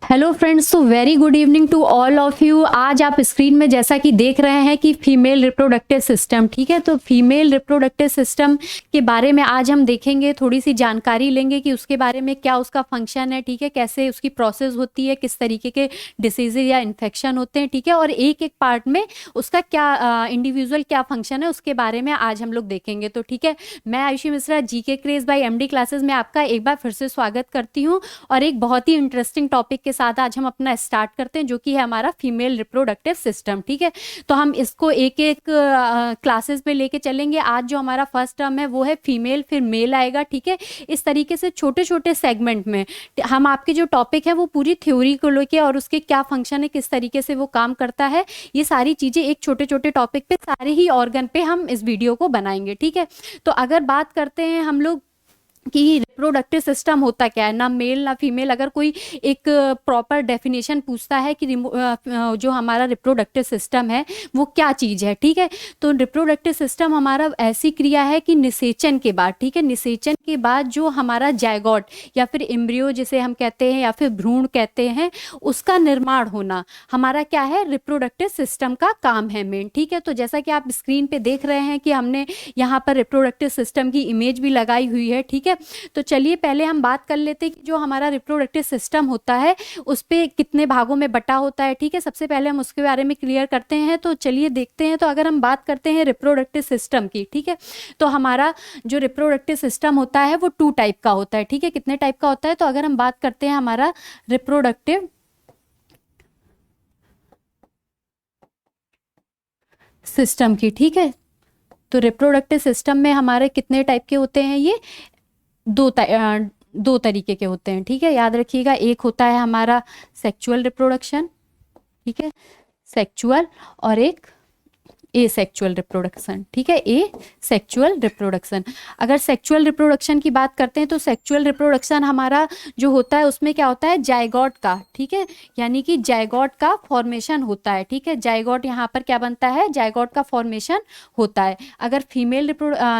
Hello friends, तो very good evening to all of you. आज आप स्क्रीन में जैसा कि देख रहे हैं कि फीमेल रिप्रोडक्टिव सिस्टम, ठीक है। तो फीमेल रिप्रोडक्टिव सिस्टम के बारे में आज हम देखेंगे, थोड़ी सी जानकारी लेंगे कि उसके बारे में क्या उसका फंक्शन है, ठीक है, कैसे उसकी प्रोसेस होती है, किस तरीके के डिसीजेज या इन्फेक्शन होते हैं, ठीक है, और एक एक पार्ट में उसका क्या इंडिविजुअल क्या फंक्शन है उसके बारे में आज हम लोग देखेंगे। तो ठीक है, मैं Ayushi Mishra GK craze by MD classes में आपका एक बार फिर से स्वागत करती हूँ और एक बहुत ही इंटरेस्टिंग टॉपिक के साथ आज हम अपना स्टार्ट करते हैं, जो कि है हमारा फीमेल रिप्रोडक्टिव सिस्टम, ठीक है। तो हम इसको एक एक क्लासेस में लेके चलेंगे। आज जो हमारा फर्स्ट टर्म है वो है फीमेल, फिर मेल आएगा, ठीक है। इस तरीके से छोटे छोटे सेगमेंट में हम आपके जो टॉपिक है वो पूरी थ्योरी को लेके और उसके क्या फंक्शन है, किस तरीके से वो काम करता है, ये सारी चीजें एक छोटे छोटे टॉपिक पे, सारे ही ऑर्गन पे हम इस वीडियो को बनाएंगे, ठीक है। तो अगर बात करते हैं हम लोग कि रिप्रोडक्टिव सिस्टम होता क्या है, ना मेल ना फीमेल, अगर कोई एक प्रॉपर डेफिनेशन पूछता है कि जो हमारा रिप्रोडक्टिव सिस्टम है वो क्या चीज़ है, ठीक है। तो रिप्रोडक्टिव सिस्टम हमारा ऐसी क्रिया है कि निषेचन के बाद, ठीक है, निषेचन के बाद जो हमारा जायगोट या फिर एम्ब्रियो जिसे हम कहते हैं या फिर भ्रूण कहते हैं, उसका निर्माण होना हमारा क्या है, रिप्रोडक्टिव सिस्टम का काम है मेन, ठीक है। तो जैसा कि आप स्क्रीन पे देख रहे हैं कि हमने यहाँ पर रिप्रोडक्टिव सिस्टम की इमेज भी लगाई हुई है, ठीक है। तो चलिए पहले हम बात कर लेते हैं कि जो हमारा रिप्रोडक्टिव सिस्टम होता है उस पे कितने भागों में बटा होता है, ठीक है। सबसे पहले हम उसके बारे में क्लियर करते हैं। तो चलिए देखते हैं। तो अगर हम बात करते हैं रिप्रोडक्टिव सिस्टम की, ठीक है, तो हमारा जो रिप्रोडक्टिव सिस्टम होता है वो 2 टाइप का होता है, ठीक है। कितने टाइप का होता है, तो अगर हम बात करते हैं हमारा रिप्रोडक्टिव सिस्टम की, ठीक है, तो रिप्रोडक्टिव सिस्टम में हमारे कितने टाइप के होते हैं, ये दो तरीके के होते हैं, ठीक है, याद रखिएगा। एक होता है हमारा सेक्सुअल रिप्रोडक्शन, ठीक है, सेक्सुअल, और एक एसेक्सुअल रिप्रोडक्शन, ठीक है, एसेक्सुअल रिप्रोडक्शन। अगर सेक्सुअल रिप्रोडक्शन की बात करते हैं तो सेक्सुअल रिप्रोडक्शन हमारा जो होता है उसमें क्या होता है, जायगोट का, ठीक है, यानी कि जायगोट का फॉर्मेशन होता है, ठीक है। जायगोट यहाँ पर क्या बनता है, जायगोट का फॉर्मेशन होता है। अगर फीमेल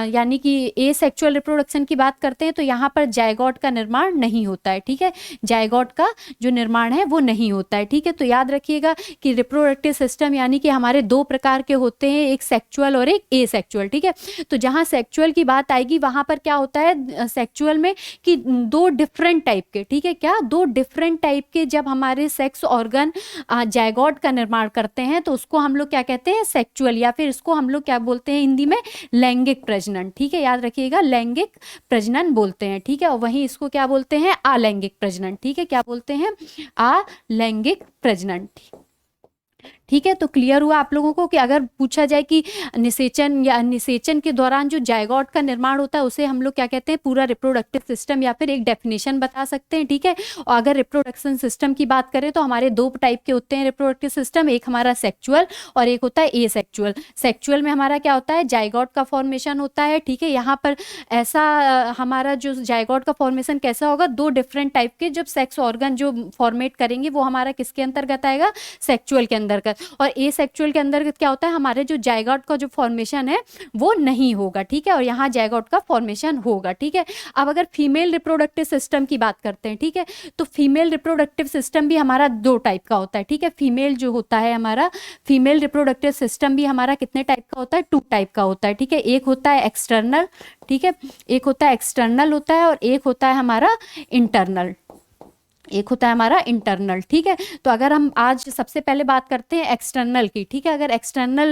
यानी कि एसेक्सुअल रिप्रोडक्शन की बात करते हैं तो यहाँ पर जायगोट का निर्माण नहीं होता है, ठीक है, जायगोट का जो निर्माण है वो नहीं होता है, ठीक है। तो याद रखिएगा कि रिप्रोडक्टिव सिस्टम यानी कि हमारे 2 प्रकार के होते हैं, एक सेक्सुअल और एक एसेक्सुअल, ठीक है। तो जहां सेक्सुअल की बात आएगी वहां पर क्या होता है सेक्सुअल में कि 2 डिफरेंट टाइप के, ठीक है, क्या 2 डिफरेंट टाइप के जब हमारे सेक्स ऑर्गन जायगोट का निर्माण करते हैं तो उसको हम लोग क्या कहते हैं, सेक्सुअल, या फिर इसको हम लोग क्या बोलते हैं हिंदी में, लैंगिक प्रजनन, ठीक है, याद रखिएगा, लैंगिक प्रजनन बोलते हैं, ठीक है। और वहीं इसको क्या बोलते हैं, अलैंगिक प्रजनन, ठीक है, क्या बोलते हैं, अलैंगिक प्रजनन, ठीक है। तो क्लियर हुआ आप लोगों को कि अगर पूछा जाए कि निषेचन या निषेचन के दौरान जो जायगोट का निर्माण होता है उसे हम लोग क्या कहते हैं, पूरा रिप्रोडक्टिव सिस्टम, या फिर एक डेफिनेशन बता सकते हैं, ठीक है। और अगर रिप्रोडक्शन सिस्टम की बात करें तो हमारे 2 टाइप के होते हैं रिप्रोडक्टिव सिस्टम, एक हमारा सेक्सुअल और एक होता है एसेक्सुअल। सेक्सुअल में हमारा क्या होता है, जायगोट का फॉर्मेशन होता है, ठीक है। यहाँ पर ऐसा हमारा जो जायगोट का फॉर्मेशन कैसा होगा, 2 डिफरेंट टाइप के जब सेक्स ऑर्गन जो फॉर्मेट करेंगे वो हमारा किसके अंतर्गत आएगा, सेक्सुअल के अंतर्गत। और एसेक्सुअल के अंतर्गत क्या होता है, हमारे जो जायगोट का जो फॉर्मेशन है वो नहीं होगा, ठीक है, और यहाँ जायगोट का फॉर्मेशन होगा, ठीक है। अब अगर फीमेल रिप्रोडक्टिव सिस्टम की बात करते हैं, ठीक है, तो फीमेल रिप्रोडक्टिव सिस्टम भी हमारा 2 टाइप का होता है, ठीक है। फीमेल जो होता है हमारा फीमेल रिप्रोडक्टिव सिस्टम भी हमारा कितने टाइप का होता है, 2 टाइप का होता है, ठीक है। एक होता है एक्सटर्नल, ठीक है, एक होता है एक्सटर्नल होता है, और एक होता है हमारा इंटरनल, एक होता है हमारा इंटरनल, ठीक है। तो अगर हम आज सबसे पहले बात करते हैं एक्सटर्नल की, ठीक है, अगर एक्सटर्नल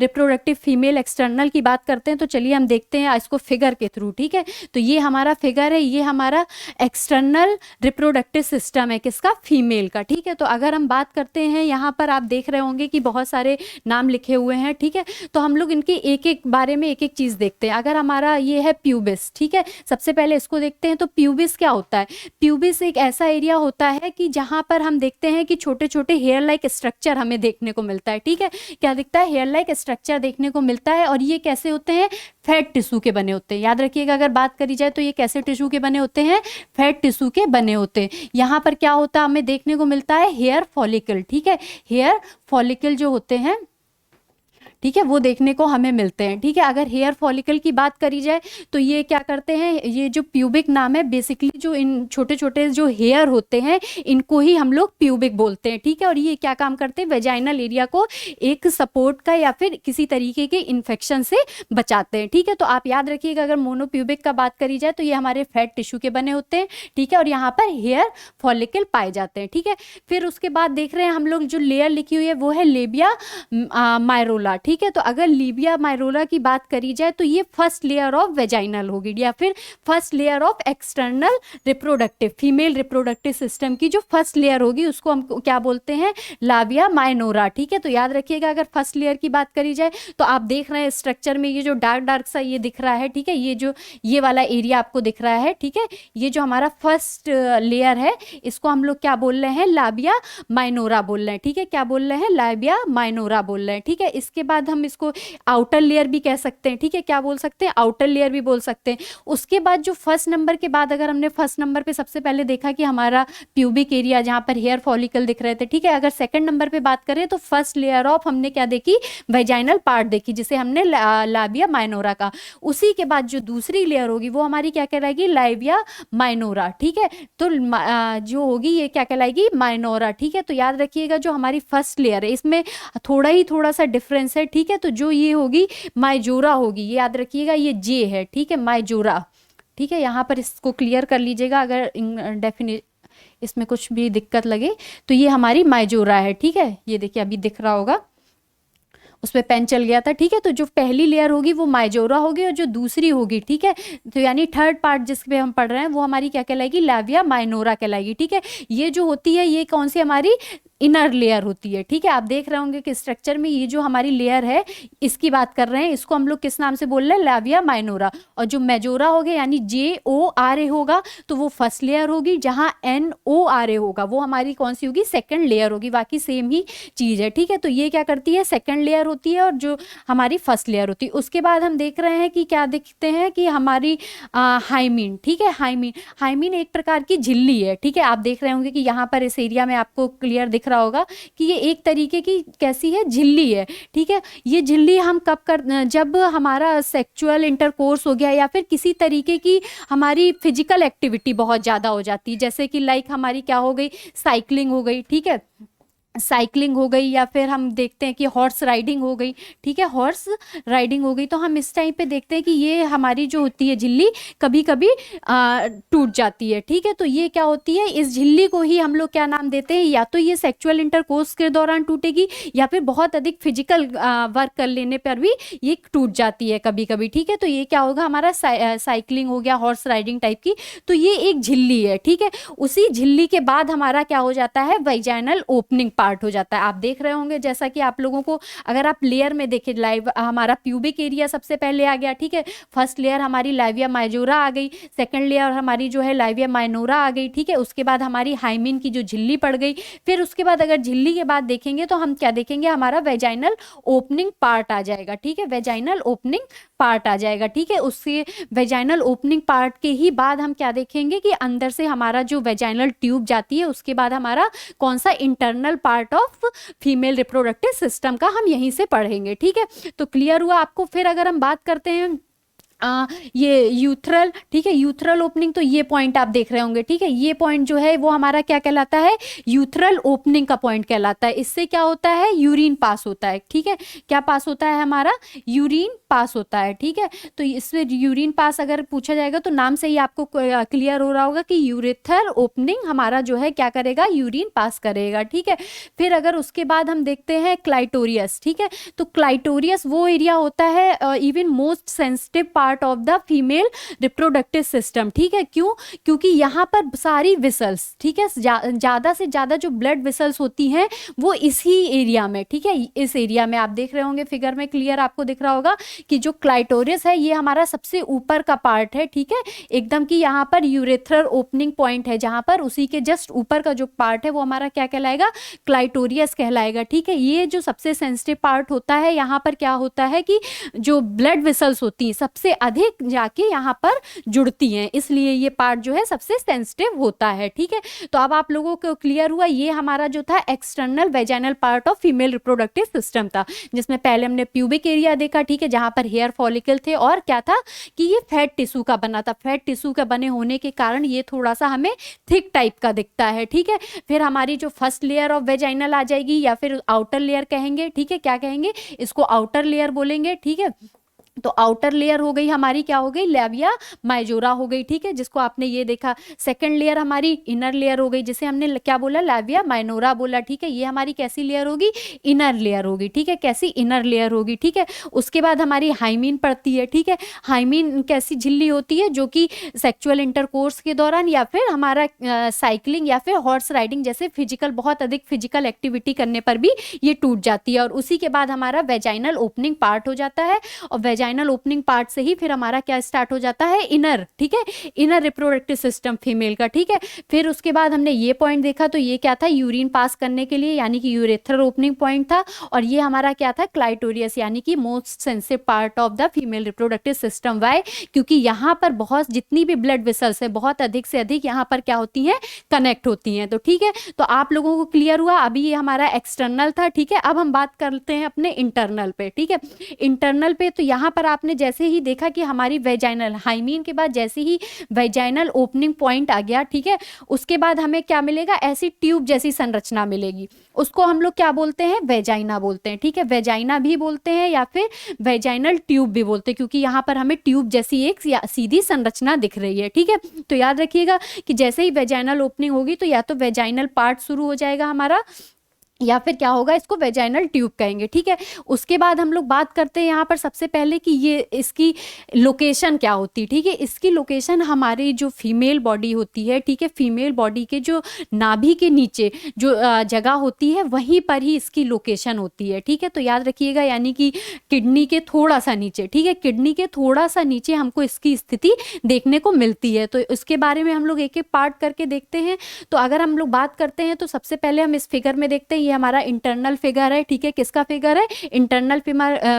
रिप्रोडक्टिव फीमेल एक्सटर्नल की बात करते हैं तो चलिए हम देखते हैं इसको फिगर के थ्रू, ठीक है। तो ये हमारा फिगर है, ये हमारा एक्सटर्नल रिप्रोडक्टिव सिस्टम है, किसका, फीमेल का, ठीक है। तो अगर हम बात करते हैं, यहाँ पर आप देख रहे होंगे कि बहुत सारे नाम लिखे हुए हैं, ठीक है। तो हम लोग इनकी एक एक बारे में एक एक चीज़ देखते हैं। अगर हमारा ये है प्यूबिस, ठीक है, सबसे पहले इसको देखते हैं। तो प्यूबिस क्या होता है, प्यूबिस एक ऐसा एरिया होता है कि जहां पर हम देखते हैं कि छोटे छोटे हेयर लाइक स्ट्रक्चर हमें देखने को मिलता है, ठीक है, क्या दिखता है, हेयर लाइक स्ट्रक्चर देखने को मिलता है। और ये कैसे होते हैं, फैट टिश्यू के बने होते हैं, याद रखिएगा। अगर बात करी जाए तो ये कैसे टिश्यू के बने होते हैं, फैट टिश्यू के बने होते हैं। यहाँ पर क्या होता है, हमें देखने को मिलता है हेयर फॉलिकल, ठीक है, हेयर फॉलिकल जो होते हैं, ठीक है, वो देखने को हमें मिलते हैं। ठीक है, अगर हेयर फॉलिकल की बात करी जाए तो ये क्या करते हैं, ये जो प्यूबिक नाम है, बेसिकली जो इन छोटे छोटे जो हेयर होते हैं इनको ही हम लोग प्यूबिक बोलते हैं। ठीक है, और ये क्या काम करते हैं, वेजाइनल एरिया को एक सपोर्ट का या फिर किसी तरीके के इन्फेक्शन से बचाते हैं। ठीक है, तो आप याद रखिएगा अगर मोनोप्यूबिक का बात करी जाए तो ये हमारे फैट टिश्यू के बने होते हैं। ठीक है, और यहाँ पर हेयर फॉलिकल पाए जाते हैं। ठीक है, फिर उसके बाद देख रहे हैं हम लोग जो लेयर लिखी हुई है वो है लेबिया मायरोला। ठीक है, तो अगर लेबिया मायरोला की बात करी जाए तो ये फर्स्ट लेयर ऑफ वेजाइनल होगी या फिर first layer of external reproductive, female reproductive system की जो फर्स्ट लेयर होगी उसको हम क्या बोलते हैं, लाबिया माइनोरा। ठीक है, तो याद रखिएगा अगर फर्स्ट लेयर की बात करी जाए तो आप देख रहे हैं स्ट्रक्चर में ये जो डार्क डार्क सा ये दिख रहा है। ठीक है, ये जो ये वाला एरिया आपको दिख रहा है। ठीक है, ये जो हमारा फर्स्ट लेयर है इसको हम लोग क्या बोल रहे हैं, लाबिया माइनोरा बोल रहे हैं। ठीक है, क्या बोल रहे हैं, लाबिया माइनोरा बोल रहे हैं। ठीक है, इसके बाद हम इसको आउटर लेयर भी कह सकते हैं। ठीक है, क्या बोल सकते हैं, आउटर लेयर भी बोल सकते हैं। उसके बाद जो फर्स्ट नंबर के बाद अगर हमने फर्स्ट नंबर पे सबसे पहले देखा कि हमारा प्यूबिक एरिया जहाँ पर हेयर फॉलिकल दिख रहे थे। ठीक है, अगर सेकंड नंबर पे बात करें तो फर्स्ट लेयर ऑफ हमने क्या देखी, वेजाइनल पार्ट देखी जिसे हमने लाबिया माइनोरा का। उसी के बाद जो दूसरी लेयर होगी वो हमारी क्या कहलाएगी, लाबिया माइनोरा। ठीक है, तो जो होगी ये क्या कहलाएगी, माइनोरा। ठीक है, तो याद रखिएगा जो हमारी फर्स्ट लेयर है इसमें थोड़ा सा डिफरेंस है। ठीक है, तो जो ये होगी माइजोरा होगी, ये याद रखिएगा ये जे है। ठीक है, माइजोरा। ठीक है, यहाँ पर इसको क्लियर कर लीजिएगा अगर इसमें कुछ भी दिक्कत लगे तो ये हमारी माइजोरा है। ठीक है, ये देखिए अभी दिख रहा होगा, उस पर पेन चल गया था। ठीक है, तो जो पहली लेयर होगी वो माइजोरा होगी और जो दूसरी होगी, ठीक है, तो यानी थर्ड पार्ट जिस पे हम पढ़ रहे हैं वो हमारी क्या कहलाएगी, लाबिया माइनोरा कहलाएगी। ठीक है, ये जो होती है ये कौन सी हमारी इनर लेयर होती है। ठीक है, आप देख रहे होंगे कि स्ट्रक्चर में ये जो हमारी लेयर है इसकी बात कर रहे हैं, इसको हम लोग किस नाम से बोल रहे हैं, लाबिया माइनोरा। और जो मेजोरा हो गया यानी JORA होगा तो वो फर्स्ट लेयर होगी, जहां NORA होगा वो हमारी कौन सी होगी, सेकंड लेयर होगी। बाकी सेम ही चीज है। ठीक है, तो ये क्या करती है, सेकंड लेयर होती है और जो हमारी फर्स्ट लेयर होती है। उसके बाद हम देख रहे हैं कि क्या देखते हैं कि हमारी हाइमीन। ठीक है, हाइमीन एक प्रकार की झिल्ली है। ठीक है, आप देख रहे होंगे कि यहाँ पर इस एरिया में आपको क्लियर दिख रहा होगा कि ये एक तरीके की कैसी है, झिल्ली है। ठीक है, ये झिल्ली हम कब जब हमारा सेक्सुअल इंटरकोर्स हो गया या फिर किसी तरीके की हमारी फिजिकल एक्टिविटी बहुत ज़्यादा हो जाती है, जैसे कि लाइक हमारी क्या हो गई, साइकिलिंग हो गई। ठीक है, साइकिलिंग हो गई या फिर हम देखते हैं कि हॉर्स राइडिंग हो गई। ठीक है, हॉर्स राइडिंग हो गई तो हम इस टाइम पे देखते हैं कि ये हमारी जो होती है झिल्ली कभी कभी टूट जाती है। ठीक है, तो ये क्या होती है, इस झिल्ली को ही हम लोग क्या नाम देते हैं, या तो ये सेक्सुअल इंटरकोर्स के दौरान टूटेगी या फिर बहुत अधिक फिजिकल वर्क कर लेने पर भी ये टूट जाती है कभी कभी। ठीक है, तो ये क्या होगा, हमारा साइकिलिंग हो गया, हॉर्स राइडिंग टाइप की, तो ये एक झिल्ली है। ठीक है, उसी झिल्ली के बाद हमारा क्या हो जाता है, वेजाइनल ओपनिंग पार्ट हो जाता है। आप देख रहे होंगे जैसा कि आप लोगों को अगर आप लेयर में देखें, लाइव हमारा प्यूबिक एरिया सबसे पहले आ गया। ठीक है, फर्स्ट लेयर हमारी लाबिया माइजोरा आ गई, सेकंड लेयर हमारी जो है लाबिया माइनोरा आ गई। ठीक है, उसके बाद हमारी हाइमीन की जो झिल्ली पड़ गई। फिर उसके बाद अगर झिल्ली के बाद देखेंगे तो हम क्या देखेंगे, हमारा वेजाइनल ओपनिंग पार्ट आ जाएगा। ठीक है, वेजाइनल ओपनिंग पार्ट आ जाएगा। ठीक है, उससे वेजाइनल ओपनिंग पार्ट के ही बाद हम क्या देखेंगे कि अंदर से हमारा जो वेजाइनल ट्यूब जाती है उसके बाद हमारा कौन सा internal part of female reproductive system का हम यहीं से पढ़ेंगे। ठीक है, तो क्लियर हुआ आपको। फिर अगर हम बात करते हैं ये यूथरल। ठीक है, यूथरल ओपनिंग, तो ये पॉइंट आप देख रहे होंगे। ठीक है, ये पॉइंट जो है वो हमारा क्या कहलाता है, यूथरल ओपनिंग का पॉइंट कहलाता है। इससे क्या होता है, यूरिन पास होता है। ठीक है, क्या पास होता है, हमारा यूरिन पास होता है। ठीक है, तो इसमें यूरिन पास अगर पूछा जाएगा तो नाम से ही आपको क्लियर हो रहा होगा कि यूरेथर ओपनिंग हमारा जो है क्या करेगा, यूरिन पास करेगा। ठीक है, फिर अगर उसके बाद हम देखते हैं क्लाइटोरियस। ठीक है, तो क्लाइटोरियस वो एरिया होता है even most sensitive part of the female reproductive system. ठीक है, क्यों, क्योंकि यहाँ पर सारी विसल्स, ठीक है, ज्यादा से ज्यादा जो ब्लड विसल्स होती हैं वो इसी एरिया में। ठीक है, इस एरिया में आप देख रहे होंगे फिगर में क्लियर आपको दिख रहा होगा कि जो क्लाइटोरियस है ये हमारा सबसे ऊपर का पार्ट है। ठीक है, एकदम कि यहाँ पर यूरेथ्रल ओपनिंग पॉइंट है, जहां पर उसी के जस्ट ऊपर का जो पार्ट है वो हमारा क्या कहलाएगा, क्लाइटोरियस कहलाएगा। ठीक है, ये जो सबसे सेंसिटिव पार्ट होता है, यहाँ पर क्या होता है कि जो ब्लड वेसल्स होती हैं सबसे अधिक जाके यहाँ पर जुड़ती हैं, इसलिए ये पार्ट जो है सबसे सेंसिटिव होता है। ठीक है, तो अब आप लोगों को क्लियर हुआ, ये हमारा जो था external vaginal part of female reproductive system था, जिसमें पहले हमने प्यूबिक एरिया देखा, ठीक है, जहां पर हेयर फॉलिकल थे, और क्या था कि ये फैट टिश्यू का बना था। फैट टिश्यू का बने होने के कारण ये थोड़ा सा हमें थिक टाइप का दिखता है। ठीक है, फिर हमारी जो फर्स्ट लेयर ऑफ वेजाइनल आ जाएगी, या फिर आउटर लेयर कहेंगे। ठीक है, क्या कहेंगे, इसको आउटर लेयर बोलेंगे। ठीक है, तो आउटर लेयर हो गई हमारी, क्या हो गई, लेविया माइजोरा हो गई। ठीक है, जिसको आपने ये देखा। सेकंड लेयर हमारी इनर लेयर हो गई, जिसे हमने क्या बोला, लेविया माइनोरा बोला। ठीक है, ये हमारी कैसी लेयर होगी, इनर लेयर होगी। ठीक है, कैसी, इनर लेयर होगी। ठीक है, उसके बाद हमारी हाइमीन पड़ती है। ठीक है, हाइमीन कैसी झिल्ली होती है, जो कि सेक्सुअल इंटरकोर्स के दौरान या फिर हमारा साइकिलिंग या फिर हॉर्स राइडिंग जैसे फिजिकल, बहुत अधिक फिजिकल एक्टिविटी करने पर भी ये टूट जाती है। और उसी के बाद हमारा वेजाइनल ओपनिंग पार्ट हो जाता है, और वेजाइनल ओपनिंग पार्ट से ही फिर हमारा क्या स्टार्ट हो जाता है, इनर। ठीक है, इनर रिप्रोडक्टिव सिस्टम फीमेल का। ठीक है, फिर उसके बाद हमने ये पॉइंट देखा, तो ये क्या था, यूरिन पास करने के लिए, यानी कि यूरेथ्रल ओपनिंग पॉइंट था। और ये हमारा क्या था, क्लाइटोरियस, यानी कि most sensitive part of the female reproductive system. Why, क्योंकि यहाँ पर बहुत जितनी भी ब्लड वेसल्स है, बहुत अधिक से अधिक यहाँ पर क्या होती हैं, कनेक्ट होती हैं। तो ठीक है, तो आप लोगों को क्लियर हुआ। अभी ये हमारा एक्सटर्नल था। ठीक है, अब हम बात करते हैं अपने इंटरनल पे। ठीक है, इंटरनल पे तो यहाँ पर आपने जैसे ही देखा कि हमारी वेजाइनल, हाइमीन के बाद जैसे ही वेजाइनल ओपनिंग पॉइंट आ गया, ठीक है, उसके बाद हमें क्या मिलेगा, ऐसी ट्यूब जैसी संरचना मिलेगी। उसको हम लोग क्या बोलते हैं, वेजाइना बोलते हैं। ठीक है, वेजाइना भी बोलते हैं या फिर वेजाइनल ट्यूब भी बोलते हैं, क्योंकि यहाँ पर हमें ट्यूब जैसी एक सीधी संरचना दिख रही है। ठीक है, तो याद रखिएगा कि जैसे ही वेजाइनल ओपनिंग होगी, तो या तो वेजाइनल पार्ट शुरू हो जाएगा हमारा, या फिर क्या होगा, इसको वेजाइनल ट्यूब कहेंगे। ठीक है, उसके बाद हम लोग बात करते हैं यहाँ पर सबसे पहले कि ये इसकी लोकेशन क्या होती है। ठीक है, इसकी लोकेशन हमारी जो फीमेल बॉडी होती है, ठीक है, फीमेल बॉडी के जो नाभि के नीचे जो जगह होती है, वहीं पर ही इसकी लोकेशन होती है। ठीक है, तो याद रखिएगा, यानी कि किडनी के थोड़ा सा नीचे। ठीक है, किडनी के थोड़ा सा नीचे हमको इसकी स्थिति देखने को मिलती है। तो इसके बारे में हम लोग एक एक पार्ट करके देखते हैं। तो अगर हम लोग बात करते हैं, तो सबसे पहले हम इस फिगर में देखते हैं, ये हमारा इंटरनल फिगर है। ठीक है, किसका फिगर है, इंटरनल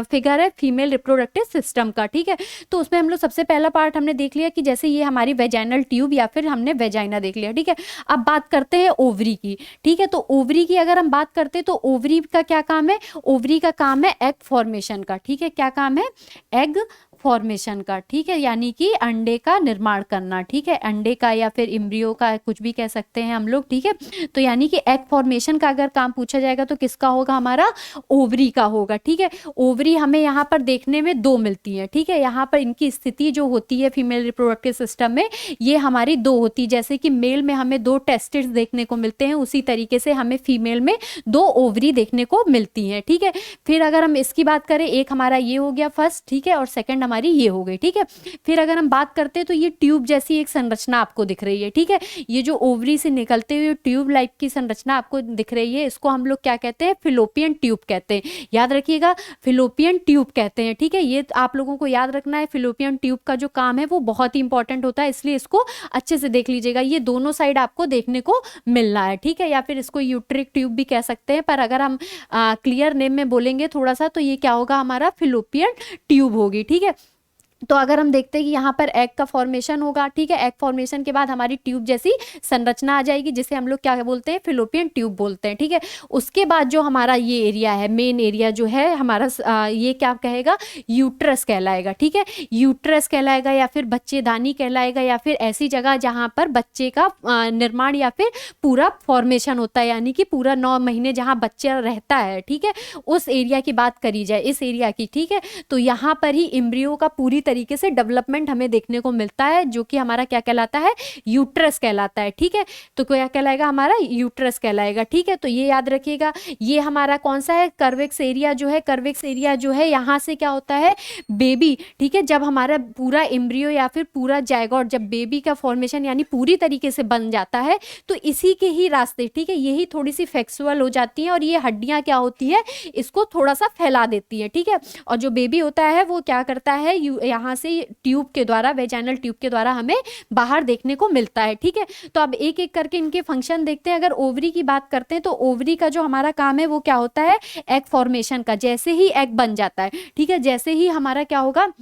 फिगर है फीमेल रिप्रोडक्टिव सिस्टम का। ठीक है, तो उसमें हम लोग सबसे पहला पार्ट हमने देख लिया कि जैसे ये हमारी वेजाइनल ट्यूब या फिर हमने वेजाइना देख लिया। ठीक है, अब बात करते हैं ओवरी की। ठीक है, तो ओवरी की अगर हम बात करते हैं, तो ओवरी का क्या काम है, ओवरी का काम है एग फॉर्मेशन का। ठीक है, क्या काम है, एग फॉर्मेशन का। ठीक है, यानी कि अंडे का निर्माण करना। ठीक है, अंडे का या फिर इम्ब्रियो का, कुछ भी कह सकते हैं हम लोग। ठीक है, तो यानी कि एग फॉर्मेशन का अगर काम पूछा जाएगा, तो किसका होगा, हमारा ओवरी का होगा। ठीक है, ओवरी हमें यहाँ पर देखने में दो मिलती है। ठीक है, यहाँ पर इनकी स्थिति जो होती है फीमेल रिप्रोडक्टिव सिस्टम में, ये हमारी दो होती है। जैसे कि मेल में हमें दो टेस्टिस देखने को मिलते हैं, उसी तरीके से हमें फीमेल में दो ओवरी देखने को मिलती हैं। ठीक है, फिर अगर हम इसकी बात करें, एक हमारा ये हो गया फर्स्ट, ठीक है, और सेकंड हमारी ये हो गई। ठीक है, फिर अगर हम बात करते हैं, तो ये ट्यूब जैसी एक संरचना आपको दिख रही है। ठीक है, ये जो ओवरी से निकलते हुए ट्यूब लाइक की संरचना आपको दिख रही है, इसको हम लोग क्या कहते हैं, फिलोपियन ट्यूब कहते हैं। याद रखिएगा, फिलोपियन ट्यूब कहते हैं। ठीक है, ये आप लोगों को याद रखना है। फिलोपियन ट्यूब का जो काम है वो बहुत ही इंपॉर्टेंट होता है, इसलिए इसको अच्छे से देख लीजिएगा। ये दोनों साइड आपको देखने को मिलना है। ठीक है, या फिर इसको यूट्रिक ट्यूब भी कह सकते हैं, पर अगर हम क्लियर नेम में बोलेंगे थोड़ा सा, तो ये क्या होगा, हमारा फिलोपियन ट्यूब होगी। ठीक है, तो अगर हम देखते हैं कि यहाँ पर एग का फॉर्मेशन होगा। ठीक है, एग फॉर्मेशन के बाद हमारी ट्यूब जैसी संरचना आ जाएगी, जिसे हम लोग क्या बोलते हैं, फिलोपियन ट्यूब बोलते हैं। ठीक है, उसके बाद जो हमारा ये एरिया है, मेन एरिया जो है हमारा, ये क्या कहेगा, यूट्रस कहलाएगा। ठीक है, यूट्रस कहलाएगा, या फिर बच्चेदानी कहलाएगा, या फिर ऐसी जगह जहाँ पर बच्चे का निर्माण या फिर पूरा फॉर्मेशन होता है, यानी कि पूरा 9 महीने जहाँ बच्चा रहता है। ठीक है, उस एरिया की बात करी जाए, इस एरिया की। ठीक है, तो यहाँ पर ही एम्ब्रियो का पूरी तरीके से डेवलपमेंट हमें देखने को मिलता है, जो कि हमारा क्या कहलाता है, यूट्रस कहलाता है। ठीक है, तो क्या कहलाएगा, हमारा यूट्रस कहलाएगा। ठीक है, तो ये याद रखिएगा, ये हमारा कौन सा है, कर्वेक्स एरिया जो है, कर्वेक्स एरिया जो है, यहाँ से क्या होता है, बेबी। ठीक है, जब हमारा पूरा एम्ब्रियो या फिर पूरा जायगोट, जब बेबी का फॉर्मेशन यानी पूरी तरीके से बन जाता है, तो इसी के ही रास्ते, ठीक है, यही थोड़ी सी फ्लेक्सिबल हो जाती है, और ये हड्डियां क्या होती है, इसको थोड़ा सा फैला देती है। ठीक है, और जो बेबी होता है वो क्या करता है, यहाँ से ट्यूब के द्वारा, वेजाइनल ट्यूब के द्वारा हमें बाहर देखने को मिलता है। ठीक है, तो अब एक एक करके इनके फंक्शन देखते हैं। अगर ओवरी की बात करते हैं, तो ओवरी का जो हमारा काम है वो क्या होता है, एग फॉर्मेशन का। जैसे ही एग बन जाता है, ठीक है, जैसे ही हमारा क्या होगा,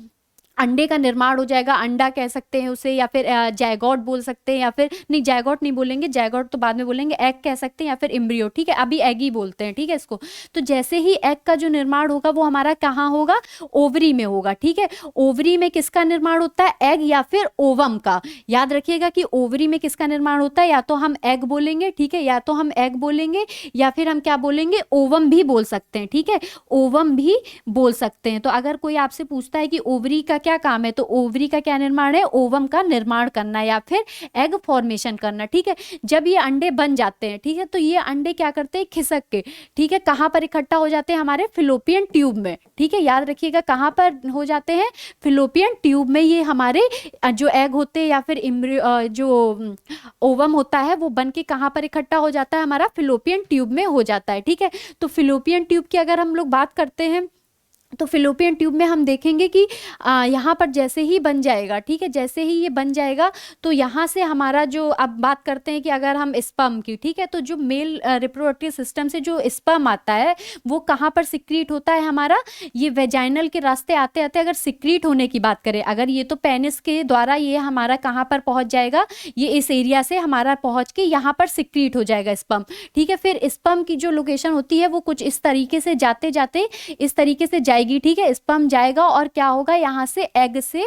अंडे का निर्माण हो जाएगा, अंडा कह सकते हैं उसे, या फिर जायगोट बोल सकते हैं, या फिर नहीं जायगोट नहीं बोलेंगे, जायगोट तो बाद में बोलेंगे, एग कह सकते हैं या फिर एम्ब्रियो, ठीक है, अभी एग ही बोलते हैं, ठीक है इसको। तो जैसे ही एग का जो निर्माण होगा वो हमारा कहाँ होगा, ओवरी में होगा, ठीक है। ओवरी में किसका निर्माण होता है, एग या फिर ओवम का। याद रखिएगा कि ओवरी में किसका निर्माण होता है, या तो हम एग बोलेंगे, ठीक है, या तो हम एग बोलेंगे, या फिर हम क्या बोलेंगे, ओवम भी बोल सकते हैं, ठीक है, ओवम भी बोल सकते हैं। तो अगर कोई आपसे पूछता है कि ओवरी का क्या काम है, तो ओवरी का क्या निर्माण है, ओवम का निर्माण करना या फिर एग फॉर्मेशन करना, ठीक है। जब ये अंडे बन जाते हैं, ठीक है, तो ये अंडे क्या करते हैं, खिसक के, ठीक है, कहाँ पर इकट्ठा हो जाते हैं, हमारे फिलोपियन ट्यूब में, ठीक है। याद रखिएगा कहाँ पर हो जाते हैं, फिलोपियन ट्यूब में। ये हमारे जो एग होते हैं या फिर जो ओवम होता है वो बन के कहाँ पर इकट्ठा हो जाता है, हमारा फिलोपियन ट्यूब में हो जाता है, ठीक है। तो फिलोपियन ट्यूब की अगर हम लोग बात करते हैं, तो फिलोपियन ट्यूब में हम देखेंगे कि यहाँ पर जैसे ही बन जाएगा, ठीक है, जैसे ही ये बन जाएगा तो यहाँ से हमारा जो, अब बात करते हैं कि अगर हम स्पर्म की, ठीक है, तो जो मेल रिप्रोडक्टिव सिस्टम से जो स्पर्म आता है वो कहाँ पर सिक्रीट होता है, हमारा ये वेजाइनल के रास्ते आते आते, अगर सिक्रीट होने की बात करें, अगर ये तो पेनिस के द्वारा ये हमारा कहाँ पर पहुँच जाएगा, ये इस एरिया से हमारा पहुँच के यहाँ पर सिक्रीट हो जाएगा स्पर्म, ठीक है। फिर स्पर्म की जो लोकेशन होती है वो कुछ इस तरीके से जाते जाते इस तरीके से जाएगी, ठीक है, स्पर्म जाएगा और क्या होगा, यहाँ से एग से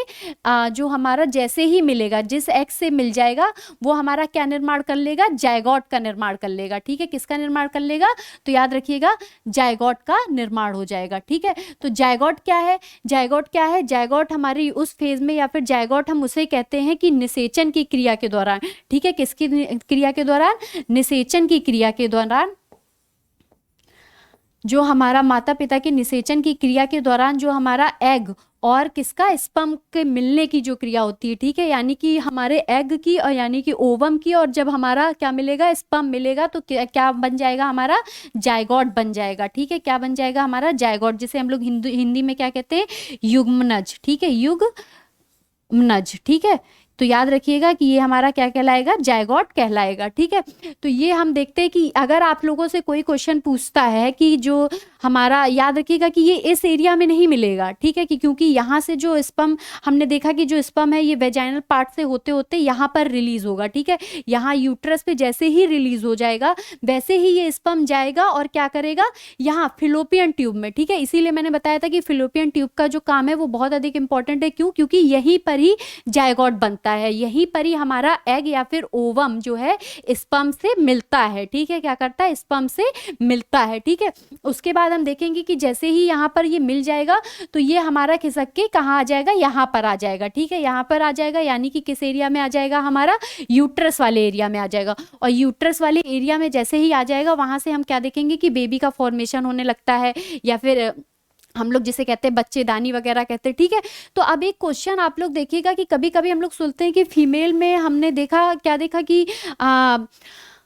जो हमारा जैसे ही मिलेगा, जिस एग से मिल जाएगा वो हमारा क्या निर्माण कर लेगा, जायगोट का निर्माण कर लेगा, ठीक है। किसका निर्माण कर लेगा, तो याद रखिएगा जायगोट का निर्माण हो जाएगा, ठीक है। तो जायगोट क्या है, जायगोट क्या है, जायगोट हमारी उस फेज में, या फिर जायगोट हम उसे कहते हैं कि निषेचन की क्रिया के दौरान, ठीक है, किसकी क्रिया के दौरान, निषेचन की क्रिया के दौरान, जो हमारा माता पिता के निषेचन की क्रिया के दौरान जो हमारा एग और किसका, स्पर्म के मिलने की जो क्रिया होती है, ठीक है, यानी कि हमारे एग की और यानी कि ओवम की, और जब हमारा क्या मिलेगा, स्पर्म मिलेगा, तो क्या बन जाएगा, हमारा जायगोट बन जाएगा, ठीक है। क्या बन जाएगा, हमारा जायगोट, जिसे हम लोग हिंदी में क्या कहते हैं, युग्मनज, ठीक है, युग्मनज, ठीक है। तो याद रखिएगा कि ये हमारा क्या कहलाएगा, जायगोट कहलाएगा, ठीक है। तो ये हम देखते हैं कि अगर आप लोगों से कोई क्वेश्चन पूछता है कि जो हमारा, याद रखिएगा कि ये इस एरिया में नहीं मिलेगा, ठीक है, कि क्योंकि यहाँ से जो स्पर्म हमने देखा कि जो स्पर्म है ये वेजाइनल पार्ट से होते होते यहाँ पर रिलीज होगा, ठीक है, यहाँ यूट्रस पे जैसे ही रिलीज हो जाएगा वैसे ही ये स्पर्म जाएगा और क्या करेगा, यहाँ फिलोपियन ट्यूब में, ठीक है। इसीलिए मैंने बताया था कि फिलोपियन ट्यूब का जो काम है वो बहुत अधिक इंपॉर्टेंट है, क्यों, क्योंकि यहीं पर ही जायगोट बनता है, यहीं पर ही हमारा एग या फिर ओवम जो है स्पर्म से मिलता है, ठीक है, क्या करता है, स्पर्म से मिलता है, ठीक है। उसके बाद हम देखेंगे कि जैसे ही यहाँ पर ये मिल जाएगा तो ये हमारा खिसक के कहाँ आ जाएगा, यहाँ पर आ जाएगा, ठीक है, यहाँ पर आ जाएगा, यानी कि किस एरिया में आ जाएगा, हमारा यूट्रस वाले एरिया में आ जाएगा। और यूट्रस वाले एरिया में जैसे ही आ जाएगा वहां से हम क्या देखेंगे कि बेबी का फॉर्मेशन होने लगता है, या फिर हम लोग जिसे कहते हैं बच्चेदानी वगैरह कहते हैं, ठीक है। तो अब एक क्वेश्चन आप लोग देखिएगा कि कभी कभी हम लोग सुनते हैं कि फीमेल में हमने देखा, क्या देखा कि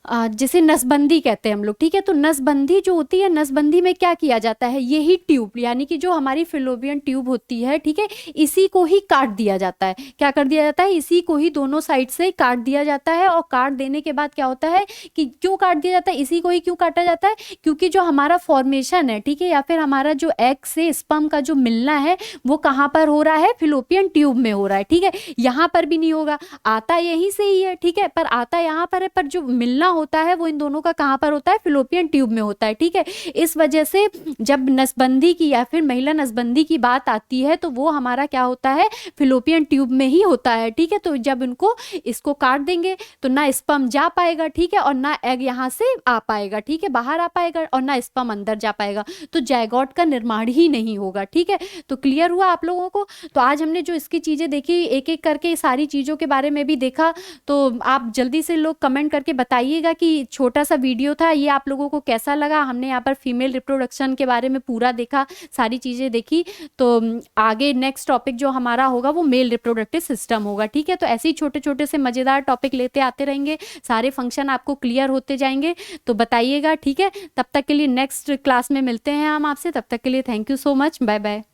जिसे नसबंदी कहते हैं हम लोग, ठीक है। तो नसबंदी जो होती है, नसबंदी में क्या किया जाता है, यही ट्यूब यानी कि जो हमारी फिलोपियन ट्यूब होती है, ठीक है, इसी को ही काट दिया जाता है। क्या कर दिया जाता है, इसी को ही दोनों साइड से काट दिया जाता है। और काट देने के बाद क्या होता है कि क्यों काट दिया जाता है, इसी को ही क्यों काटा जाता है, क्योंकि जो हमारा फॉर्मेशन है, ठीक है, या फिर हमारा जो एग से स्पर्म का जो मिलना है वो कहाँ पर हो रहा है, फिलोपियन ट्यूब में हो रहा है, ठीक है। यहाँ पर भी नहीं होगा, आता यहीं से ही है, ठीक है, पर आता यहाँ पर है, पर जो मिलना होता है वो इन दोनों का कहां पर होता है, फिलोपियन ट्यूब में होता है, ठीक है। इस वजह से जब नसबंदी की या फिर महिला नसबंदी की बात आती है तो वो हमारा क्या होता है, फिलोपियन ट्यूब में ही होता है, ठीक है। तो जब इनको इसको काट देंगे तो ना स्पर्म जा पाएगा, ठीक है, और ना एग यहां से आ पाएगा, ठीक है, बाहर आ पाएगा, और ना स्पर्म अंदर जा पाएगा, तो जायगोट का निर्माण ही नहीं होगा, ठीक है। तो क्लियर हुआ आप लोगों को। तो आज हमने जो इसकी चीजें देखी, एक एक करके सारी चीजों के बारे में भी देखा, तो आप जल्दी से लोग कमेंट करके बताइएगा कि छोटा सा वीडियो था ये आप लोगों को कैसा लगा। हमने यहाँ पर फीमेल रिप्रोडक्शन के बारे में पूरा देखा, सारी चीजें देखी। तो आगे नेक्स्ट टॉपिक जो हमारा होगा वो मेल रिप्रोडक्टिव सिस्टम होगा, ठीक है। तो ऐसे ही छोटे छोटे से मजेदार टॉपिक लेते आते रहेंगे, सारे फंक्शन आपको क्लियर होते जाएंगे, तो बताइएगा, ठीक है। तब तक के लिए नेक्स्ट क्लास में मिलते हैं हम आपसे, तब तक के लिए thank you so much, bye bye.